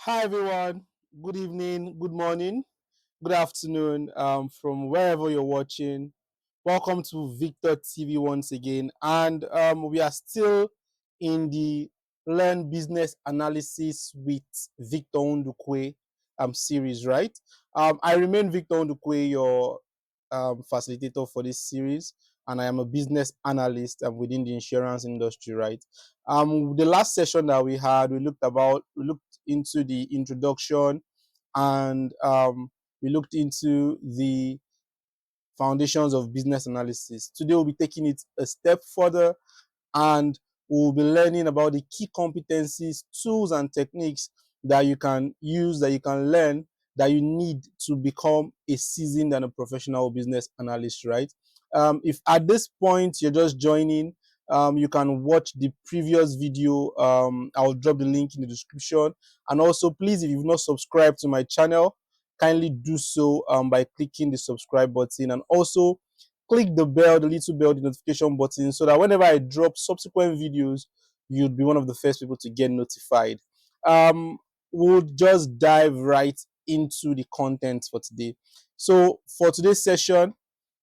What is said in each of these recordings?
Hi everyone. Good evening, good morning, good afternoon from wherever you're watching. Welcome to Victor TV once again. And we are still in the Learn Business Analysis with Victor Ndukwe series, right? I remain Victor Ndukwe, your facilitator for this series, and I am a business analyst within the insurance industry, right? The last session that we had, we looked into the introduction and we looked into the foundations of business analysis. Today we'll be taking it a step further and we'll be learning about the key competencies, tools, and techniques that you can use, that you can learn, that you need to become a seasoned and a professional business analyst, right? If at this point you're just joining, you can watch the previous video. I'll drop the link in the description. And also, please, if you've not subscribed to my channel, kindly do so by clicking the subscribe button, and also click the bell, the little bell, the notification button, so that whenever I drop subsequent videos, you'd be one of the first people to get notified. We'll just dive right into the content for today. So for today's session,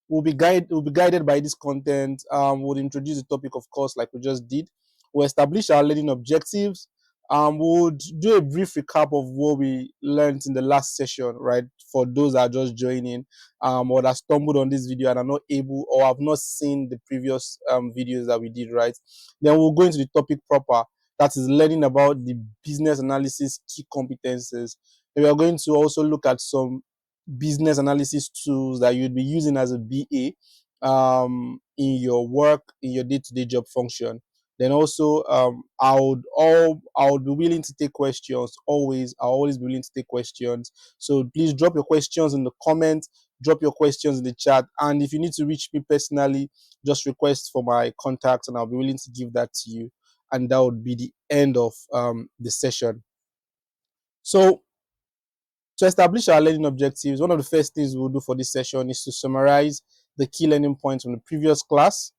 we'll be guided by this content. We'll introduce the topic, of course, like we just did. We'll establish our learning objectives. We'll do a brief recap of what we learned in the last session, right? For those that are just joining, or that stumbled on this video and are not able or have not seen the previous videos that we did, right? Then we'll go into the topic proper. That is learning about the business analysis key competences. And we are going to also look at some business analysis tools that you'd be using as a BA in your work, in your day-to-day job function. Then also, I would be willing to take questions. I'll always be willing to take questions. So please drop your questions in the comments, drop your questions in the chat, and if you need to reach me personally, just request for my contact, and I'll be willing to give that to you. And that would be the end of the session. So to establish our learning objectives, one of the first things we'll do for this session is to summarize the key learning points from the previous class,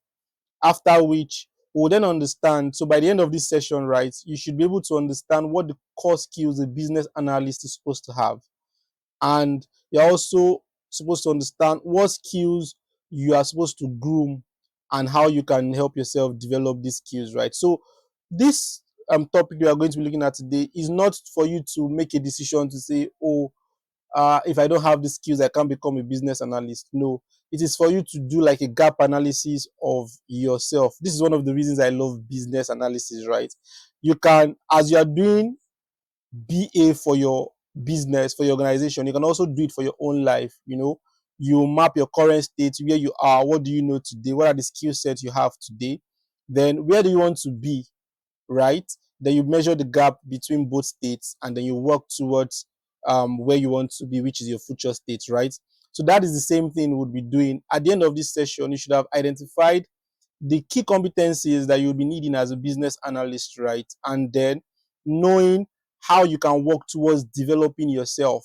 after which we'll then understand. So by the end of this session, right, you should be able to understand what the core skills a business analyst is supposed to have. And you're also supposed to understand what skills you are supposed to groom and how you can help yourself develop these skills, right? So this topic we are going to be looking at today is not for you to make a decision to say, oh, if I don't have the skills, I can't become a business analyst. No, it is for you to do like a gap analysis of yourself. This is one of the reasons I love business analysis, right? You can, as you are doing BA for your business, for your organization, you can also do it for your own life. You map your current state, where you are, what do you know today, what are the skill sets you have today, then where do you want to be, right? Then you measure the gap between both states and then you work towards where you want to be, which is your future state, right? So that is the same thing we'll be doing. At the end of this session, you should have identified the key competencies that you'll be needing as a business analyst, right? And then knowing how you can work towards developing yourself.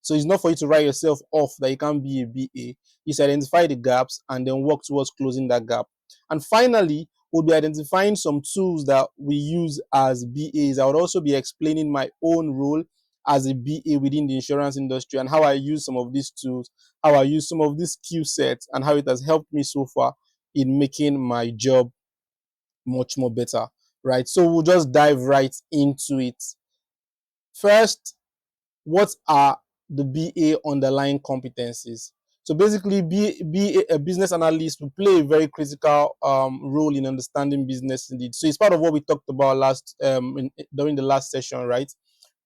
So it's not for you to write yourself off that you can't be a BA. You should identify the gaps and then work towards closing that gap. And finally, we'll be identifying some tools that we use as BAs. I would also be explaining my own role as a BA within the insurance industry and how I use some of these tools, how I use some of these skill sets, and how it has helped me so far in making my job much more better, right? So we'll just dive right into it. First, what are the BA underlying competencies? So basically, be a business analyst will play a very critical role in understanding business indeed. So it's part of what we talked about during the last session, right?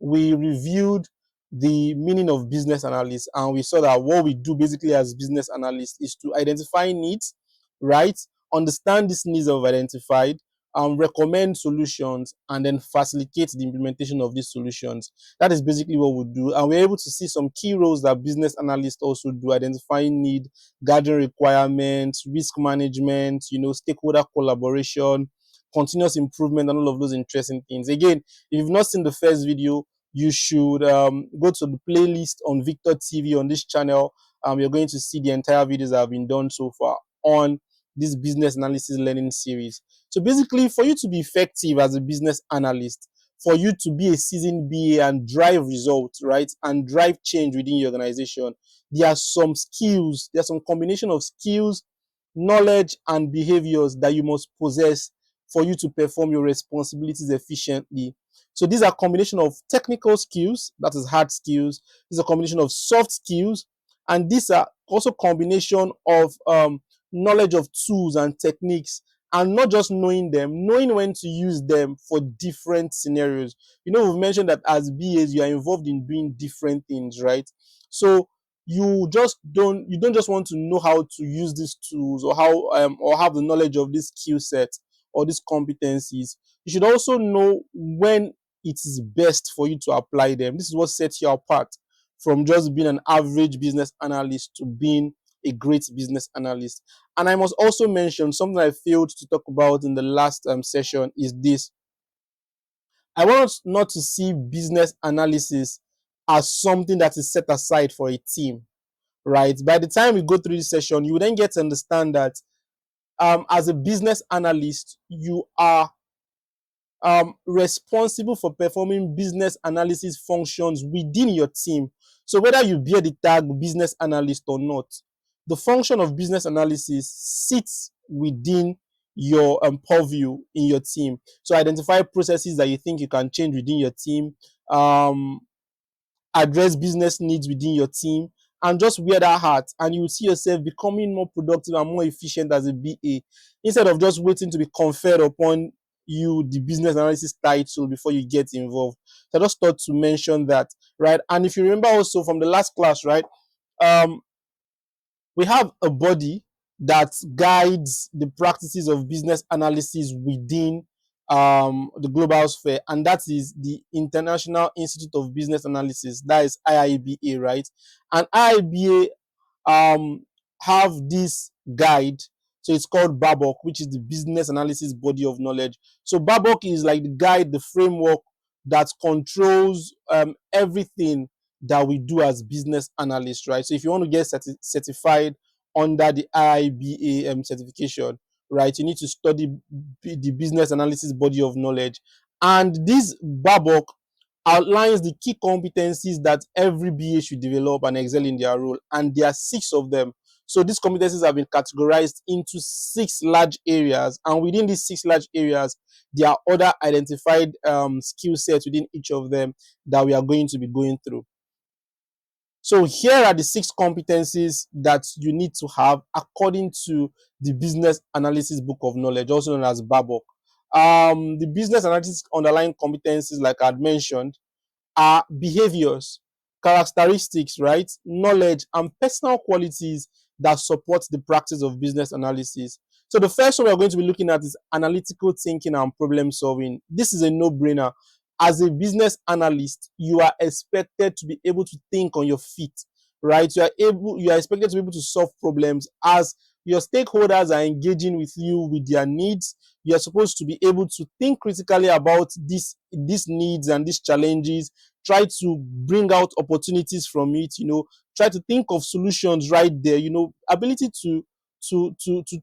We reviewed the meaning of business analyst, and we saw that what we do basically as business analysts is to identify needs, right? Understand these needs of identified, recommend solutions, and then facilitate the implementation of these solutions. That is basically what we do. And we're able to see some key roles that business analysts also do: identifying need, gathering requirements, risk management, stakeholder collaboration, continuous improvement, and all of those interesting things. Again, if you've not seen the first video, you should go to the playlist on Victor TV on this channel. You're going to see the entire videos that have been done so far on this business analysis learning series. So basically, for you to be effective as a business analyst, for you to be a seasoned BA and drive results, right? And drive change within your organization, there are some skills, there's some combination of skills, knowledge, and behaviors that you must possess for you to perform your responsibilities efficiently. So these are a combination of technical skills, that is hard skills. These are a combination of soft skills, and these are also combination of knowledge of tools and techniques, and not just knowing them, knowing when to use them for different scenarios. We've mentioned that as BAs, you are involved in doing different things, right? So you don't just want to know how to use these tools, or how or have the knowledge of this skill set or these competencies. You should also know when it is best for you to apply them. This is what sets you apart from just being an average business analyst to being a great business analyst. And I must also mention something I failed to talk about in the last session is this. I want us not to see business analysis as something that is set aside for a team, right? By the time we go through this session, you will then get to understand that as a business analyst, you are responsible for performing business analysis functions within your team. So whether you bear the tag business analyst or not, the function of business analysis sits within your purview in your team. So identify processes that you think you can change within your team, address business needs within your team, and just wear that hat, and you will see yourself becoming more productive and more efficient as a BA, instead of just waiting to be conferred upon you the business analysis title before you get involved. So I just thought to mention that, right? And if you remember also from the last class, right, um we have a body that guides the practices of business analysis within the global sphere, and that is the International Institute of Business Analysis, that is IIBA, right? And IIBA have this guide. So it's called Babok, which is the business analysis body of knowledge. So Babok is like the guide, the framework that controls everything that we do as business analysts, right? So if you want to get certified under the IIBA certification, right, you need to study the business analysis body of knowledge. And this Babok outlines the key competencies that every BA should develop and excel in their role. And there are 6 of them. So these competencies have been categorized into 6 large areas. And within these 6 large areas, there are other identified skill sets within each of them that we are going to be going through. So here are the 6 competencies that you need to have according to the Business Analysis Book of Knowledge, also known as Babok. The business analysis underlying competencies, like I had mentioned, are behaviors, characteristics, right, knowledge, and personal qualities that support the practice of business analysis. So the first one we're going to be looking at is analytical thinking and problem solving. This is a no-brainer. As a business analyst, you are expected to be able to think on your feet, right? You are expected to be able to solve problems as your stakeholders are engaging with you with their needs. You are supposed to be able to think critically about these needs and these challenges, try to bring out opportunities from it, try to think of solutions right there. Ability to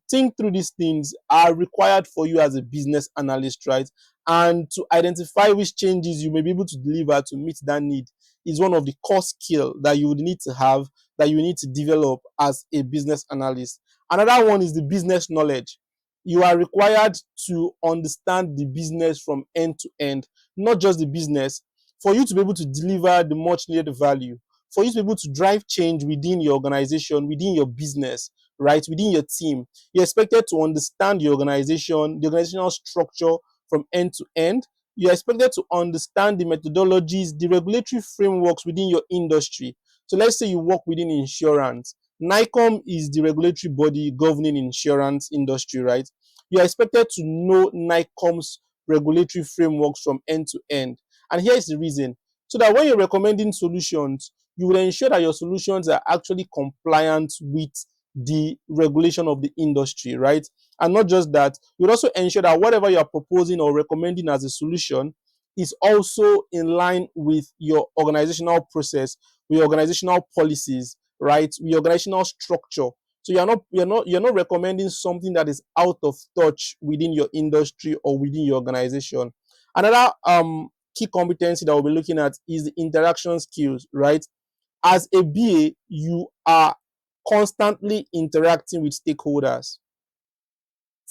think through these things are required for you as a business analyst, right? And to identify which changes you may be able to deliver to meet that need is one of the core skills that you would need to have, that you need to develop as a business analyst. Another one is the business knowledge. You are required to understand the business from end to end, not just the business, for you to be able to deliver the much needed value, for you to be able to drive change within your organization, within your business, right, within your team. You're expected to understand the organization, the organizational structure from end to end. You're expected to understand the methodologies, the regulatory frameworks within your industry. So let's say you work within insurance. NICOM is the regulatory body governing insurance industry, right? You are expected to know NICOM's regulatory frameworks from end to end. And here is the reason. So that when you're recommending solutions, you will ensure that your solutions are actually compliant with the regulation of the industry, right? And not just that, you will also ensure that whatever you are proposing or recommending as a solution is also in line with your organizational process, with your organizational policies, right? With your organizational structure. So you're not recommending something that is out of touch within your industry or within your organization. Another key competency that we'll be looking at is the interaction skills, right? As a BA, you are constantly interacting with stakeholders,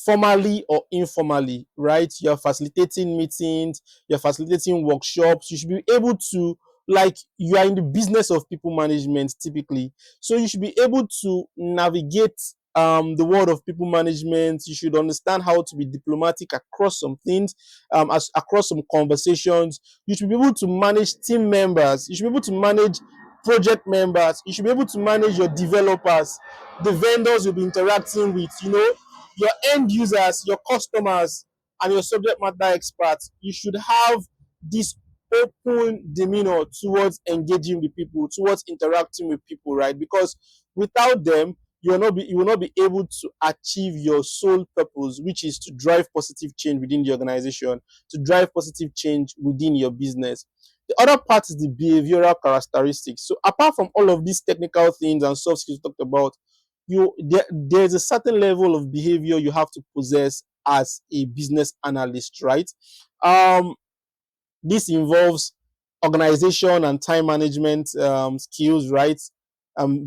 formally or informally, right? You're facilitating meetings, you're facilitating workshops. You should be able to, like, you are in the business of people management typically. So you should be able to navigate the world of people management. You should understand how to be diplomatic across some things, across some conversations. You should be able to manage team members. You should be able to manage project members. You should be able to manage your developers, the vendors you'll be interacting with, your end users, your customers, and your subject matter experts. You should have this open demeanor towards engaging with people, towards interacting with people, right? Because without them, you will not be able to achieve your sole purpose, which is to drive positive change within the organization, to drive positive change within your business. The other part is the behavioral characteristics. So apart from all of these technical things and soft skills talked about, there's a certain level of behavior you have to possess as a business analyst, right? Um, this involves organization and time management skills, right?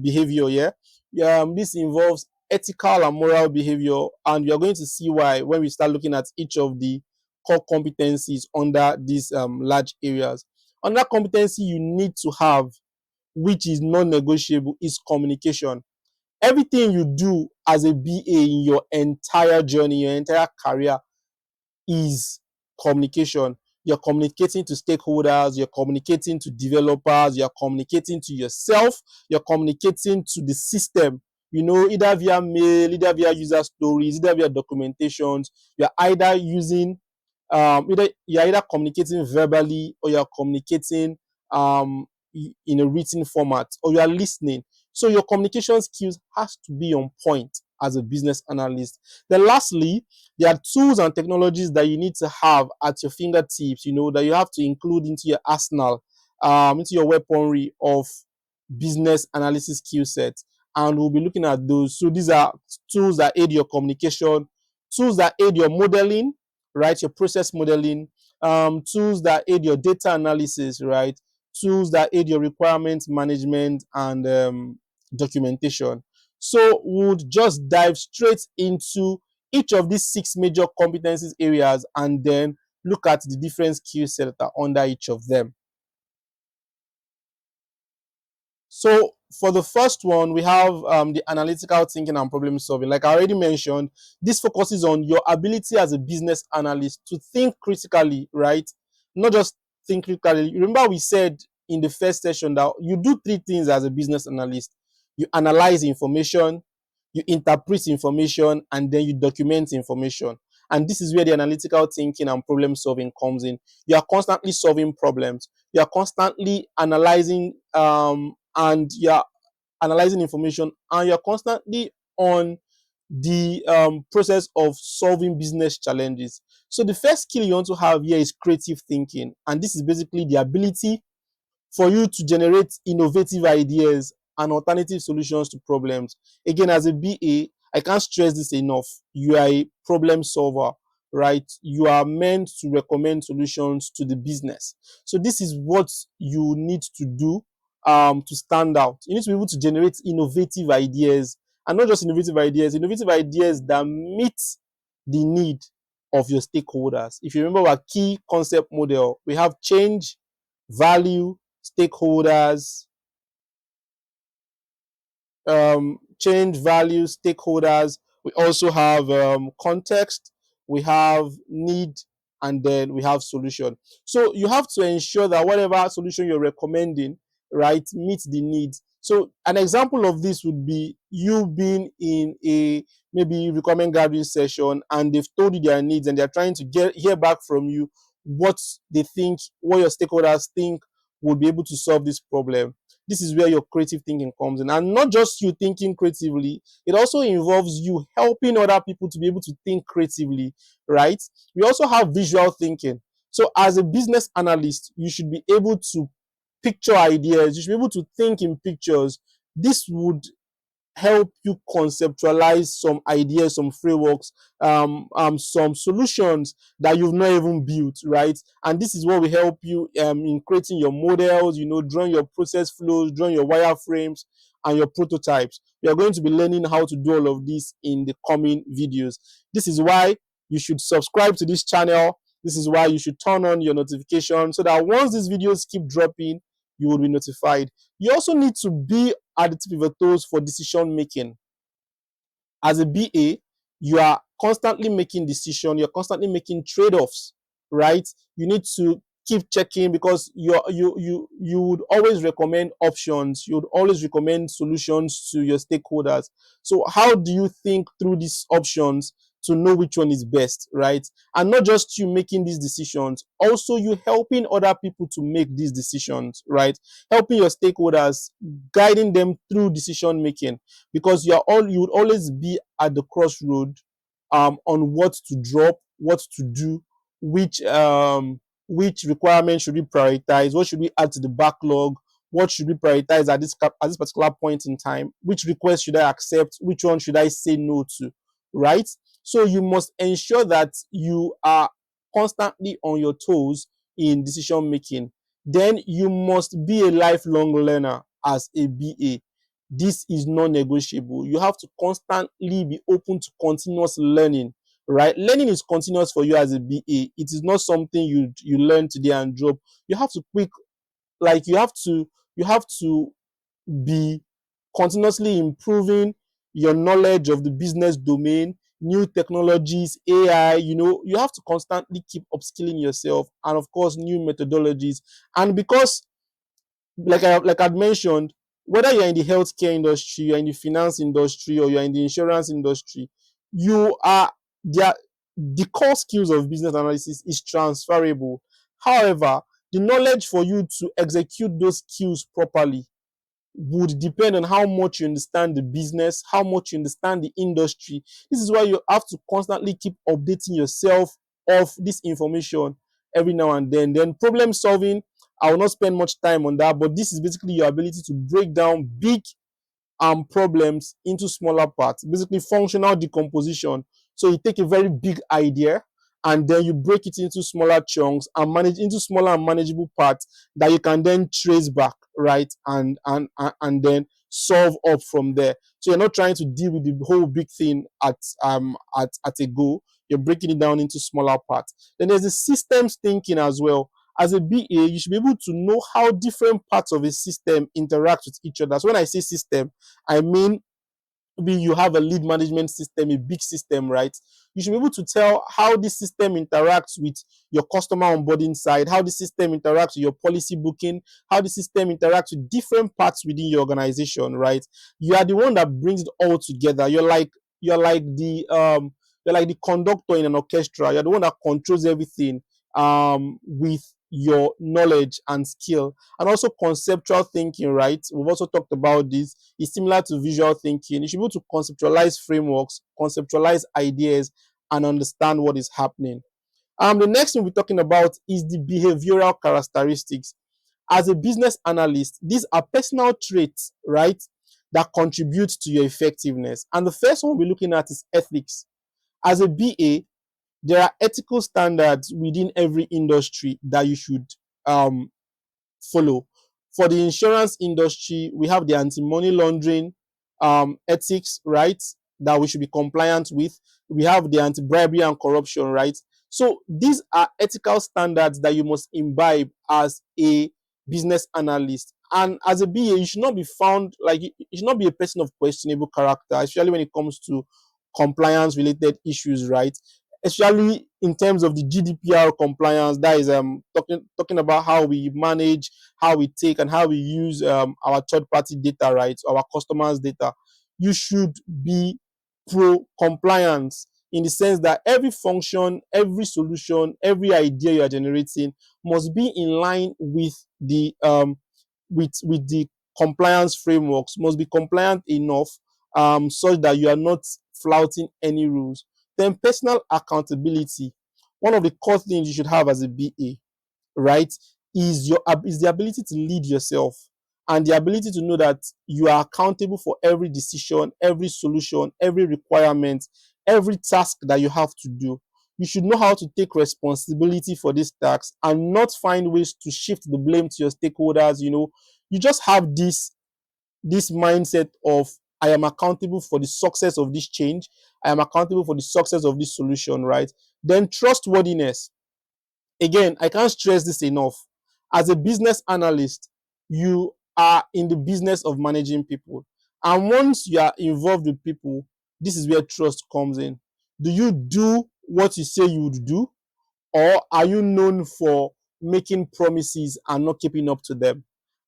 Behavior, yeah. This involves ethical and moral behavior, and we are going to see why when we start looking at each of the core competencies under these large areas. Another competency you need to have, which is non-negotiable, is communication. Everything you do as a BA in your entire journey, your entire career, is communication. You're communicating to stakeholders, you're communicating to developers, you're communicating to yourself, you're communicating to the system, either via mail, either via user stories, either via documentations. You're either using, you're either communicating verbally, or you're communicating in a written format, or you're listening. So your communication skills has to be on point as a business analyst. Then lastly, there are tools and technologies that you need to have at your fingertips, that you have to include into your arsenal, into your weaponry of business analysis skill set. And we'll be looking at those. So these are tools that aid your communication, tools that aid your modeling, right? Your process modeling, tools that aid your data analysis, right? Tools that aid your requirements management and documentation. So we'll just dive straight into each of these 6 major competencies areas and then look at the different skill sets that are under each of them. So for the first one, we have the analytical thinking and problem solving. Like I already mentioned, this focuses on your ability as a business analyst to think critically, right? Not just think critically. Remember we said in the first session that you do 3 things as a business analyst. You analyze information, you interpret information, and then you document information. And this is where the analytical thinking and problem solving comes in. You are constantly solving problems. You are constantly analyzing and you're analyzing information, and you're constantly on the process of solving business challenges. So the first skill you want to have here is creative thinking, and this is basically the ability for you to generate innovative ideas and alternative solutions to problems. Again, as a BA, I can't stress this enough. You are a problem solver, right? You are meant to recommend solutions to the business. So this is what you need to do to stand out. You need to be able to generate innovative ideas, and not just innovative ideas that meet the need of your stakeholders. If you remember our key concept model, we have change, value, stakeholders, change, value, stakeholders. We also have context, we have need, and then we have solution. So you have to ensure that whatever solution you're recommending, right, meets the needs. So an example of this would be you being in a maybe recommend gathering session, and they've told you their needs, and they're trying to hear back from you what they think, what your stakeholders think will be able to solve this problem. This is where your creative thinking comes in. And not just you thinking creatively, it also involves you helping other people to be able to think creatively, right? We also have visual thinking. So as a business analyst, you should be able to picture ideas. You should be able to think in pictures. This would help you conceptualize some ideas, some frameworks, some solutions that you've not even built, right? And this is what will help you in creating your models, drawing your process flows, drawing your wireframes and your prototypes. We are going to be learning how to do all of this in the coming videos. This is why you should subscribe to this channel. This is why you should turn on your notification so that once these videos keep dropping, you will be notified. You also need to be at the tip of your toes for decision making. As a BA, you are constantly making decisions, you're constantly making trade-offs, right? You need to keep checking because you would always recommend options, you would always recommend solutions to your stakeholders. So how do you think through these options to know which one is best, right? And not just you making these decisions, also you helping other people to make these decisions, right? Helping your stakeholders, guiding them through decision making, because you would always be at the crossroad on what to drop, what to do, which requirements should we prioritize, what should we add to the backlog, what should we prioritize at this particular point in time, which request should I accept, which one should I say no to, right? So you must ensure that you are constantly on your toes in decision making. Then you must be a lifelong learner as a BA. This is non-negotiable. You have to constantly be open to continuous learning, right? Learning is continuous for you as a BA. It is not something you learn today and drop. You have to quick, like you have to be continuously improving your knowledge of the business domain, new technologies, AI. You have to constantly keep upskilling yourself, and of course, new methodologies. And because like I'd mentioned, whether you're in the healthcare industry, you're in the finance industry, or you're in the insurance industry, you are there. The core skills of business analysis is transferable. However, the knowledge for you to execute those skills properly would depend on how much you understand the business, how much you understand the industry. This is why you have to constantly keep updating yourself of this information every now and then. Then problem solving, I will not spend much time on that, but this is basically your ability to break down big problems into smaller parts, basically functional decomposition. So you take a very big idea and then you break it into smaller chunks and manage into smaller and manageable parts that you can then trace back, right? And then solve up from there. So you're not trying to deal with the whole big thing at a go. You're breaking it down into smaller parts. Then there's the systems thinking as well. As a BA, you should be able to know how different parts of a system interact with each other. So when I say system, I mean, maybe you have a lead management system, a big system, right? You should be able to tell how this system interacts with your customer onboarding side, how the system interacts with your policy booking, how the system interacts with different parts within your organization, right? You are the one that brings it all together. You're like the conductor in an orchestra. You're the one that controls everything with your knowledge and skill. And also conceptual thinking, right? We've also talked about this. It's similar to visual thinking. You should be able to conceptualize frameworks, conceptualize ideas, and understand what is happening. The next thing we're talking about is the behavioral characteristics. As a business analyst, these are personal traits, right, that contribute to your effectiveness. And the first one we're looking at is ethics. As a BA, there are ethical standards within every industry that you should um, follow. For the insurance industry, we have the anti-money laundering ethics, right, that we should be compliant with. We have the anti-bribery and corruption, right? So these are ethical standards that you must imbibe as a business analyst. And as a BA, you should not be found like you should not be a person of questionable character, especially when it comes to compliance related issues, right? Especially in terms of the GDPR compliance, that is talking about how we manage, how we take, and how we use our third-party data, right, our customers' data. You should be pro compliance in the sense that every function, every solution, every idea you are generating must be in line with the compliance frameworks, must be compliant enough such that you are not flouting any rules. Then personal accountability. One of the core things you should have as a BA, right, is the ability to lead yourself. and the ability to know that you are accountable for every decision, every solution, every requirement, every task that you have to do. You should know how to take responsibility for these tasks and not find ways to shift the blame to your stakeholders. You just have this mindset of, I am accountable for the success of this change. I am accountable for the success of this solution, right? Then trustworthiness. Again, I can't stress this enough. As a business analyst, you are in the business of managing people. And once you are involved with people, this is where trust comes in. Do you do what you say you would do? Or are you known for making promises and not keeping up to them?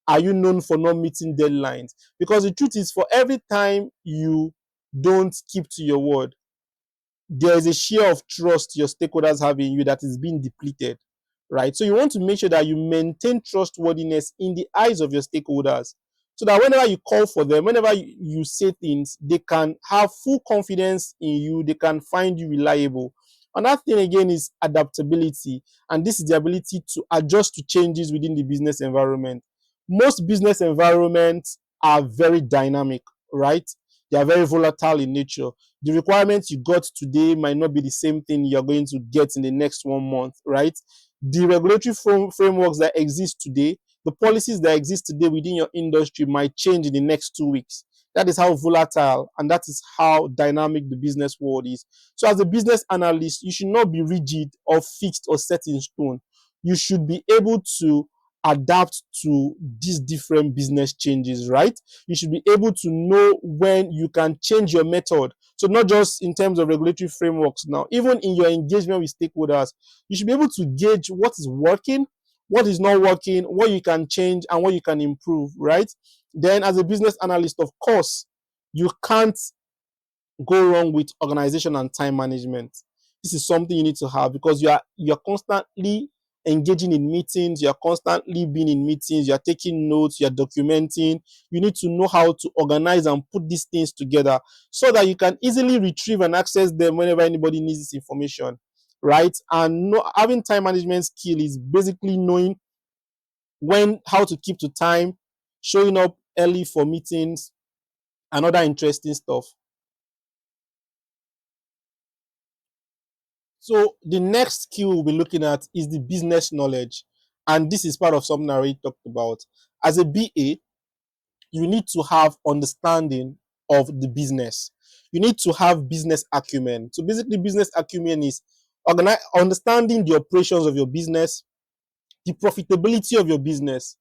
Are you known for not meeting deadlines? Because the truth is, for every time you don't keep to your word, there is a share of trust your stakeholders have in you that is being depleted, right? So you want to make sure that you maintain trustworthiness in the eyes of your stakeholders, so that whenever you call for them, whenever you say things, they can have full confidence in you, they can find you reliable. Another thing again is adaptability, and this is the ability to adjust to changes within the business environment. Most business environments are very dynamic, right? They are very volatile in nature. The requirements you got today might not be the same thing you're going to get in the next 1 month, right? The regulatory frameworks that exist today, the policies that exist today within your industry might change in the next 2 weeks. That is how volatile and that is how dynamic the business world is. So as a business analyst, you should not be rigid or fixed or set in stone. You should be able to adapt to these different business changes, right? You should be able to know when you can change your method. So not just in terms of regulatory frameworks now, even in your engagement with stakeholders, you should be able to gauge what is working, what is not working, what you can change, and what you can improve, right? Then as a business analyst, of course, you can't go wrong with organization and time management. This is something you need to have, because you're constantly engaging in meetings, you're constantly being in meetings, you're taking notes, you're documenting. You need to know how to organize and put these things together so that you can easily retrieve and access them whenever anybody needs this information, right? And having time management skill is basically knowing how to keep to time, showing up early for meetings, and other interesting stuff. So the next skill we'll be looking at is the business knowledge. And this is part of something I already talked about. As a BA, you need to have understanding of the business. You need to have business acumen. So basically, business acumen is understanding the operations of your business, the profitability of your business.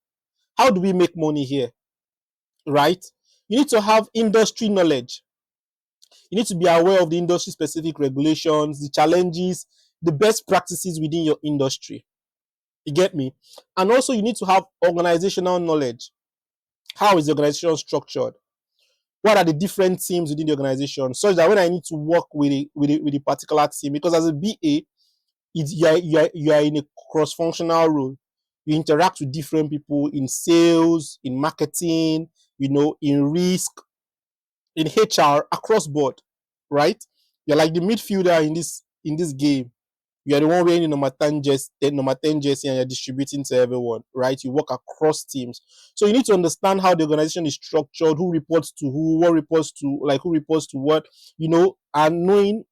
How do we make money here? Right? You need to have industry knowledge. You need to be aware of the industry specific regulations, the challenges, the best practices within your industry. You get me? And also, you need to have organizational knowledge. How is the organization structured? What are the different teams within the organization? Such that when I need to work with a particular team, because as a BA, you are in a cross functional role. You interact with different people in sales, in marketing, in risk, in HR, across board, right? You're like the midfielder in this game. You're the one wearing the number 10 jersey, and you're distributing to everyone, right? You work across teams. So you need to understand how the organization is structured, who reports to who, what reports to, like who reports to what, and knowing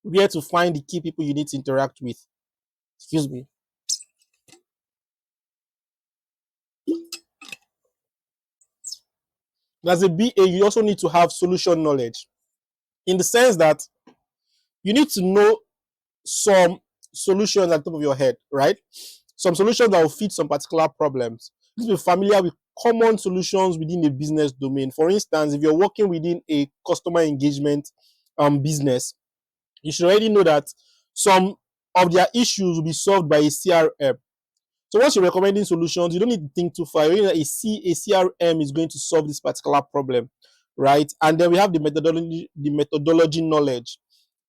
where to find the key people you need to interact with. Excuse me. As a BA, you also need to have solution knowledge, in the sense that you need to know some solutions at the top of your head, right? Some solutions that will fit some particular problems. You need to be familiar with common solutions within a business domain. For instance, if you're working within a customer engagement business, you should already know that some of their issues will be solved by a CRM. So once you're recommending solutions, you don't need to think too far. You know that a CRM is going to solve this particular problem, right? And then we have the methodology knowledge.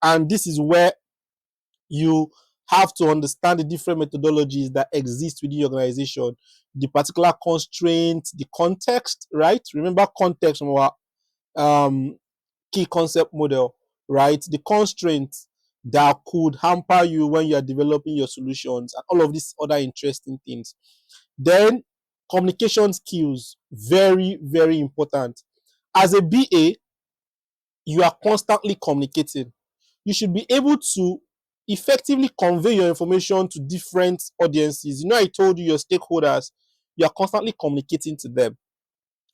And this is where you have to understand the different methodologies that exist within the organization, the particular constraints, the context, right? Remember context from our um, key concept model, right? The constraints that could hamper you when you are developing your solutions, and all of these other interesting things. Then Communication skills, very, very important. As a BA, you are constantly communicating. You should be able to effectively convey your information to different audiences. I told you your stakeholders, you are constantly communicating to them,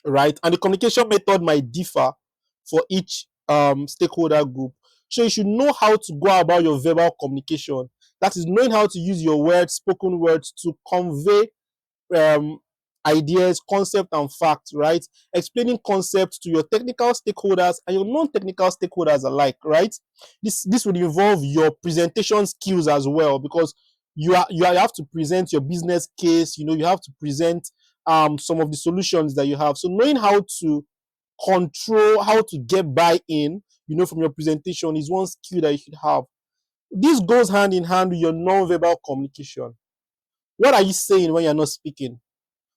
right? And the communication method might differ for each stakeholder group. So you should know how to go about your verbal communication. That is knowing how to use your words, spoken words, to convey um, ideas, concept, and facts, right? Explaining concepts to your technical stakeholders and your non-technical stakeholders alike, right? This would involve your presentation skills as well, because you have to present your business case. You have to present some of the solutions that you have. So knowing how to control, how to get buy-in, from your presentation is one skill that you should have. This goes hand in hand with your non-verbal communication. What are you saying when you're not speaking?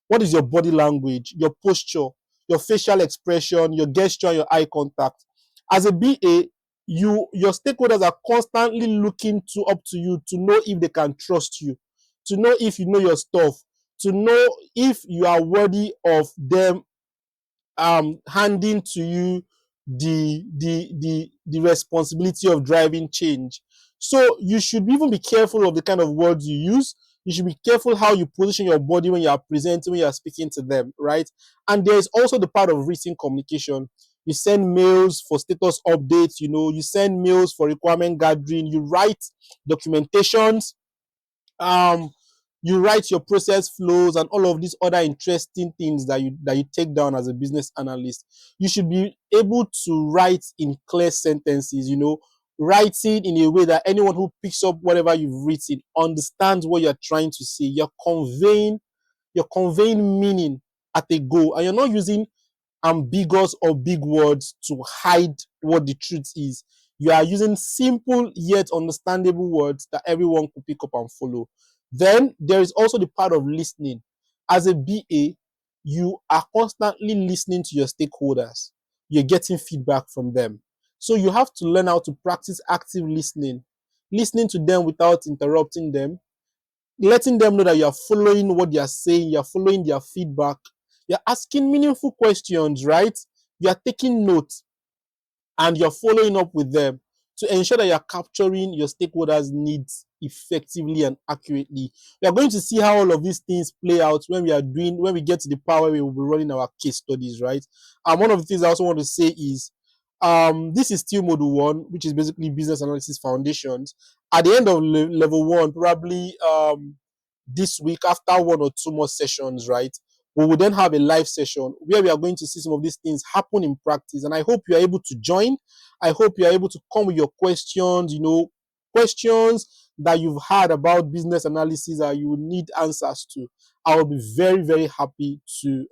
What is your body language, your posture, your facial expression, your gesture, your eye contact? As a BA, your stakeholders are constantly looking up to you to know if they can trust you, to know if you know your stuff, to know if you are worthy of them handing to you the responsibility of driving change. So you should even be careful of the kind of words you use. You should be careful how you position your body when you are presenting, when you are speaking to them, right? And there's also the part of written communication. You send mails for status updates, you send mails for requirement gathering, you write documentations, um you write your process flows and all of these other interesting things that you take down as a business analyst. You should be able to write in clear sentences, writing in a way that anyone who picks up whatever you've written understands what you're trying to say. You're conveying meaning at a go, and you're not using ambiguous or big words to hide what the truth is. You are using simple yet understandable words that everyone could pick up and follow. Then there is also the part of listening. As a BA, you are constantly listening to your stakeholders. You're getting feedback from them. So you have to learn how to practice active listening to them without interrupting them, letting them know that you are following what they are saying, you're following their feedback, you're asking meaningful questions, right? You're taking notes and you're following up with them to ensure that you're capturing your stakeholders' needs effectively and accurately. We are going to see how all of these things play out when we get to the part where we will be running our case studies, right? And one of the things I also want to say is this is still module 1, which is basically business analysis foundations. At the end of level 1, probably this week, after 1 or 2 more sessions, right, we will then have a live session where we are going to see some of these things happen in practice. And I hope you are able to join. I hope you are able to come with your questions, questions that you've had about business analysis that you need answers to. I will be very, very happy to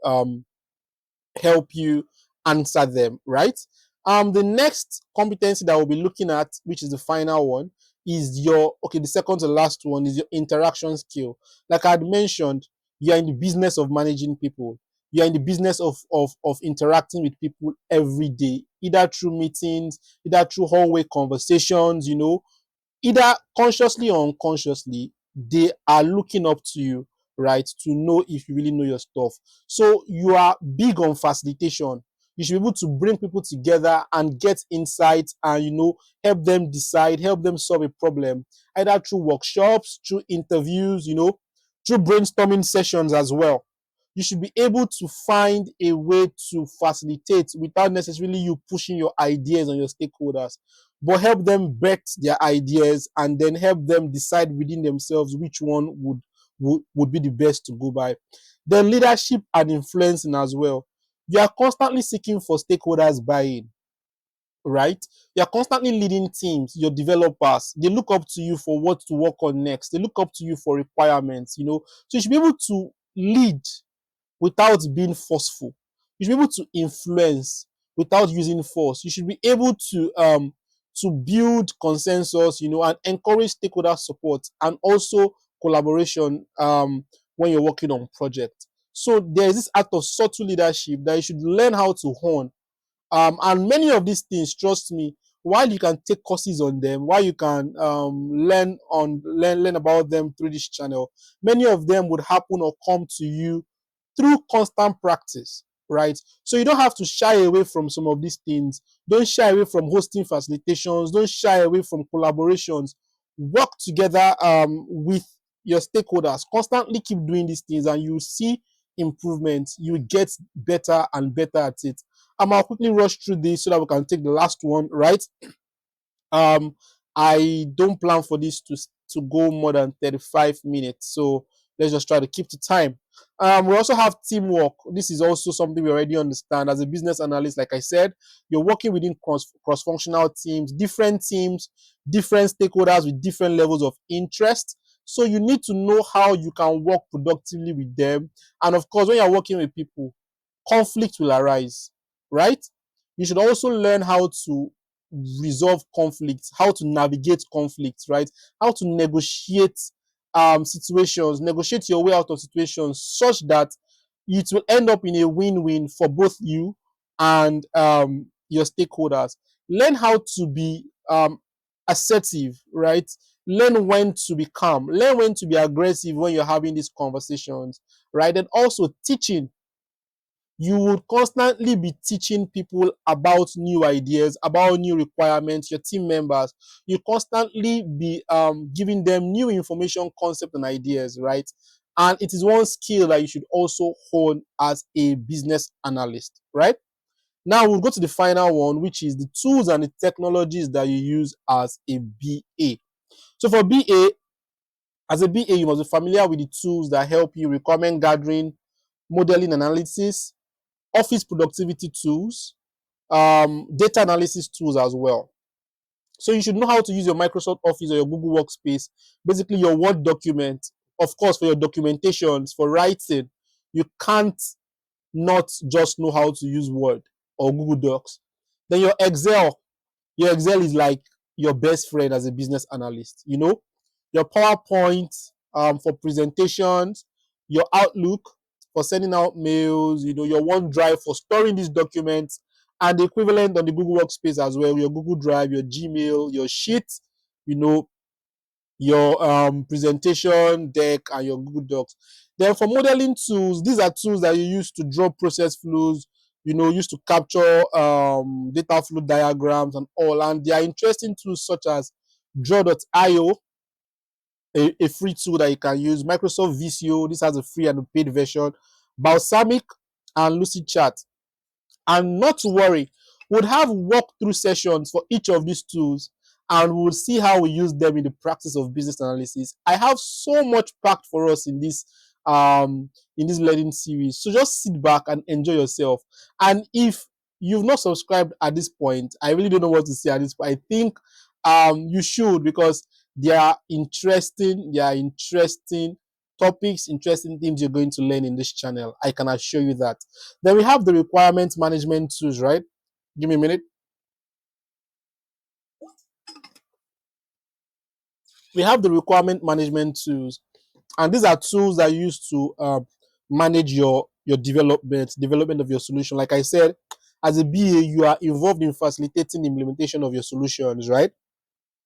help you answer them, right? The next competency that we'll be looking at, which is the final one, is the second to last one is your interaction skill. Like I had mentioned, you're in the business of managing people. You're in the business of interacting with people every day, either through meetings, either through hallway conversations, either consciously or unconsciously, they are looking up to you, right, to know if you really know your stuff. So you are big on facilitation. You should be able to bring people together and get insights and, help them decide, help them solve a problem, either through workshops, through interviews, through brainstorming sessions as well. You should be able to find a way to facilitate without necessarily you pushing your ideas on your stakeholders, but help them vet their ideas and then help them decide within themselves which one would be the best to go by. Then leadership and influencing as well. You are constantly seeking for stakeholders buy-in, right? You are constantly leading teams, your developers. They look up to you for what to work on next. They look up to you for requirements, So you should be able to lead without being forceful. You should be able to influence without using force. You should be able to build consensus, and encourage stakeholder support and also collaboration when you're working on projects. So there's this act of subtle leadership that you should learn how to hone. And many of these things, trust me, while you can take courses on them, while you can learn about them through this channel, many of them would happen or come to you through constant practice, right? So you don't have to shy away from some of these things. Don't shy away from hosting facilitations. Don't shy away from collaborations. Work together with your stakeholders. Constantly keep doing these things, and you see improvements. You get better and better at it. I'll quickly rush through this so that we can take the last one, right? um I don't plan for this to go more than 35 minutes, so let's just try to keep the time. We also have teamwork. This is also something we already understand. As a business analyst, like I said, you're working within cross-functional teams, different stakeholders with different levels of interest, so you need to know how you can work productively with them. And of course, when you're working with people, conflict will arise, right? You should also learn how to resolve conflicts, how to navigate conflicts, right? How to negotiate situations, negotiate your way out of situations such that it will end up in a win-win for both you and your stakeholders. Learn how to be assertive, right? Learn when to be calm. Learn when to be aggressive when you're having these conversations, right? And also teaching. You would constantly be teaching people about new ideas, about new requirements, your team members. You constantly be giving them new information, concept, and ideas, right? And it is one skill that you should also hone as a business analyst, right? Now we'll go to the final one, which is the tools and the technologies that you use as a BA. So for BA, as a BA, you must be familiar with the tools that help you requirement gathering, modeling analysis, office productivity tools, data analysis tools as well. So you should know how to use your Microsoft Office or your Google Workspace, basically your Word document. Of course, for your documentations, for writing, you can't not just know how to use Word or Google Docs. Then your Excel is like your best friend as a business analyst. You know, your PowerPoint for presentations, your Outlook for sending out mails, you know, your OneDrive for storing these documents, and the equivalent on the Google Workspace as well, your Google Drive, your Gmail, your Sheet, you know, your presentation deck, and your Google Docs. Then for modeling tools, these are tools that you use to draw process flows, you know, used to capture data flow diagrams and all. And they are interesting tools such as draw.io, a free tool that you can use, Microsoft Visio, this has a free and a paid version, Balsamic, and Lucid Chat. And not to worry, we'll have walkthrough sessions for each of these tools, and we'll see how we use them in the practice of business analysis. I have so much packed for us in this learning series. So just sit back and enjoy yourself. And if you've not subscribed at this point, I really don't know what to say at this point. I think you should, because they are interesting topics, interesting things you're going to learn in this channel. I can assure you that. Then we have the requirement management tools, right? Give me a minute. We have the requirement management tools, and these are tools that are used to manage your development of your solution. Like I said, as a BA, you are involved in facilitating the implementation of your solutions, right?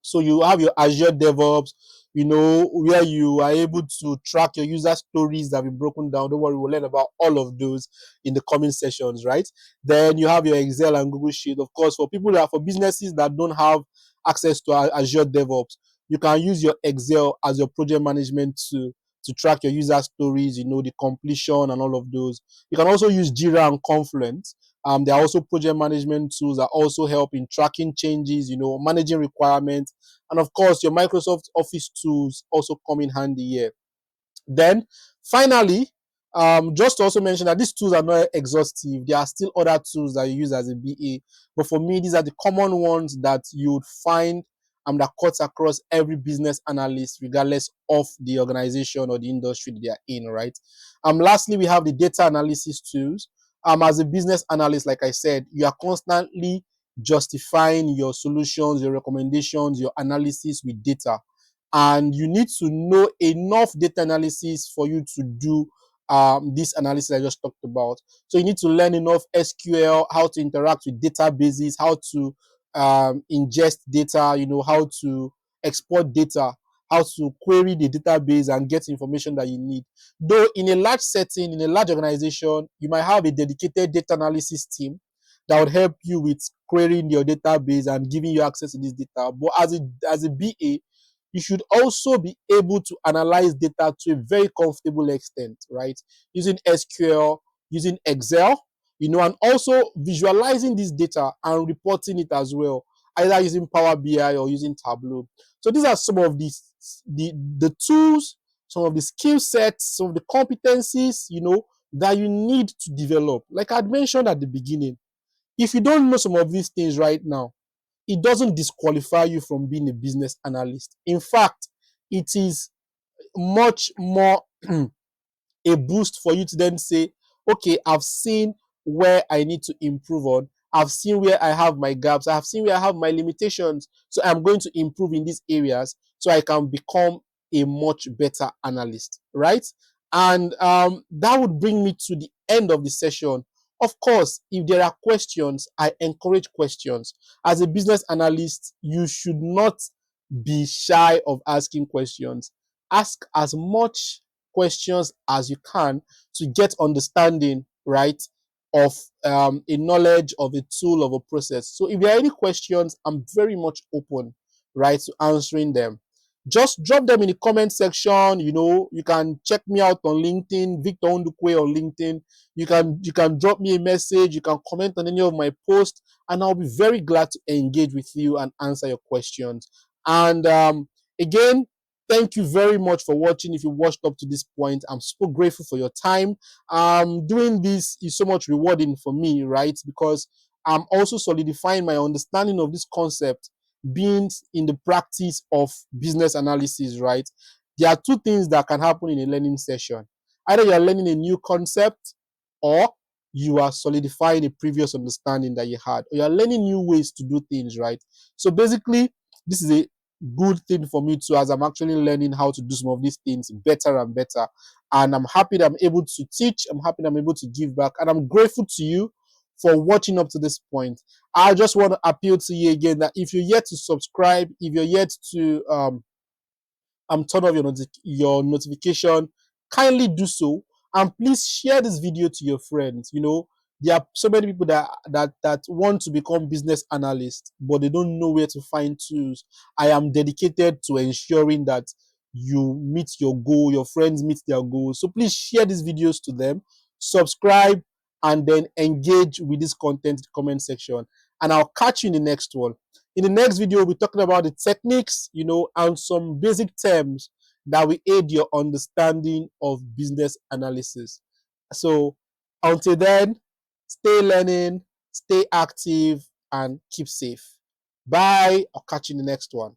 So you have your Azure DevOps, you know, where you are able to track your user stories that have been broken down. Don't worry, we'll learn about all of those in the coming sessions, right? Then you have your Excel and Google Sheet. Of course, for businesses that don't have access to Azure DevOps, you can use your Excel as your project management to track your user stories, you know, the completion and all of those. You can also use Jira and Confluence. There are also project management tools that also help in tracking changes, you know, managing requirements. And of course, your Microsoft Office tools also come in handy here. Then finally, just to also mention that these tools are not exhaustive. There are still other tools that you use as a BA. But for me, these are the common ones that you would find that cuts across every business analyst, regardless of the organization or the industry that they are in, right? Lastly, we have the data analysis tools. As a business analyst, like I said, you are constantly justifying your solutions, your recommendations, your analysis with data. And you need to know enough data analysis for you to do this analysis I just talked about. So you need to learn enough SQL, how to interact with databases, how to ingest data, you know, how to export data, how to query the database and get information that you need. Though in a large setting, in a large organization, you might have a dedicated data analysis team that would help you with querying your database and giving you access to this data. But as a BA, you should also be able to analyze data to a very comfortable extent, right? Using SQL, using Excel, and also visualizing this data and reporting it as well, either using Power BI or using Tableau. So these are some of the tools, some of the skill sets, some of the competencies, that you need to develop. Like I mentioned at the beginning, if you don't know some of these things right now, it doesn't disqualify you from being a business analyst. In fact, it is much more a boost for you to then say, okay, I've seen where I need to improve on. I've seen where I have my gaps. I've seen where I have my limitations. So I'm going to improve in these areas so I can become a much better analyst, right? And that would bring me to the end of the session. Of course, if there are questions, I encourage questions. As a business analyst, you should not be shy of asking questions. Ask as much questions as you can to get understanding, right, of a knowledge of a tool, of a process. So if there are any questions, I'm very much open, right, to answering them. Just drop them in the comment section. You can check me out on LinkedIn, Victor Ondukwe on LinkedIn. You can drop me a message. You can comment on any of my posts, and I'll be very glad to engage with you and answer your questions. And again, thank you very much for watching. If you watched up to this point, I'm super grateful for your time. Doing this is so much rewarding for me, right? Because I'm also solidifying my understanding of this concept, being in the practice of business analysis, right? There are two things that can happen in a learning session. Either you are learning a new concept, or you are solidifying a previous understanding that you had, or you are learning new ways to do things, right? So basically, this is a good thing for me too, as I'm actually learning how to do some of these things better and better. And I'm happy that I'm able to teach. I'm happy that I'm able to give back. And I'm grateful to you for watching up to this point. I just want to appeal to you again that if you're yet to subscribe, if you're yet to turn off your notification, kindly do so. And please share this video to your friends. There are so many people that want to become business analysts, but they don't know where to find tools. I am dedicated to ensuring that you meet your goal, your friends meet their goals. So please share these videos to them, subscribe, and then engage with this content in the comment section. And I'll catch you in the next one. In the next video, we'll be talking about the techniques, and some basic terms that will aid your understanding of business analysis. So until then, stay learning, stay active, and keep safe. Bye. I'll catch you in the next one.